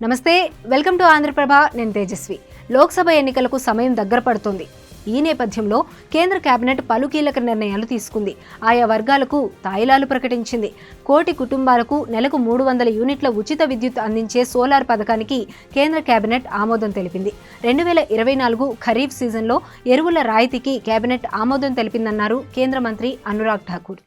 నమస్తే, welcome to Andhraprabha. నేను తేజస్వి. లోక్సభ ఎన్నికలకు సమయం దగ్గర పడుతోంది. ఈ నేపథ్యంలో కేంద్ర కేబినెట్ పలు కీలక నిర్ణయాలు తీసుకుంది. ఆయా వర్గాలకు తాయిలాలు ప్రకటించింది. 1 కోటి కుటుంబాలకు నెలకు 300 యూనిట్ల ఉచిత విద్యుత్ అందించే సోలార్ పథకానికి కేంద్ర కేబినెట్ ఆమోదం తెలిపింది. 2024 ఖరీఫ్ సీజన్లో ఎరువుల రాయితీకి కేబినెట్ ఆమోదం తెలిపిందన్నారు కేంద్ర మంత్రి అనురాగ్ ఠాకూర్.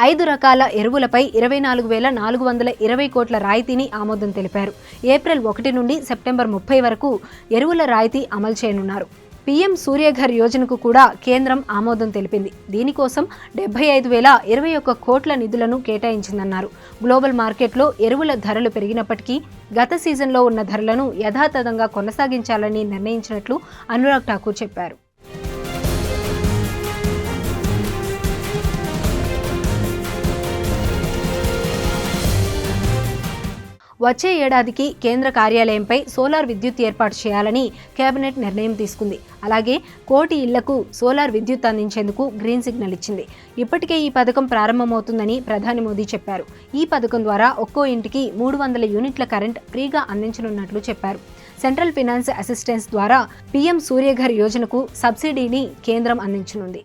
5 రకాల ఎరువులపై 24,420 కోట్ల రాయితీని ఆమోదం తెలిపారు. ఏప్రిల్ 1 నుండి సెప్టెంబర్ 30 వరకు ఎరువుల రాయితీ అమలు చేయనున్నారు. పీఎం సూర్యఘర్ యోజనకు కూడా కేంద్రం ఆమోదం తెలిపింది. దీనికోసం 75,021 కోట్ల నిధులను కేటాయించిందన్నారు. గ్లోబల్ మార్కెట్లో ఎరువుల ధరలు పెరిగినప్పటికీ గత సీజన్లో ఉన్న ధరలను యథాతథంగా కొనసాగించాలని నిర్ణయించినట్లు అనురాగ్ ఠాకూర్ చెప్పారు. వచ్చే ఏడాదికి కేంద్ర కార్యాలయంపై సోలార్ విద్యుత్ ఏర్పాటు చేయాలని కేబినెట్ నిర్ణయం తీసుకుంది. అలాగే 1 కోటి ఇళ్లకు సోలార్ విద్యుత్ అందించేందుకు గ్రీన్ సిగ్నల్ ఇచ్చింది. ఇప్పటికే ఈ పథకం ప్రారంభమవుతుందని ప్రధాని మోదీ చెప్పారు. ఈ పథకం ద్వారా ఒక్కో ఇంటికి 300 యూనిట్ల కరెంట్ ఫ్రీగా అందించనున్నట్లు చెప్పారు. సెంట్రల్ ఫినాన్స్ అసిస్టెన్స్ ద్వారా పీఎం సూర్యఘర్ యోజనకు సబ్సిడీని కేంద్రం అందించనుంది.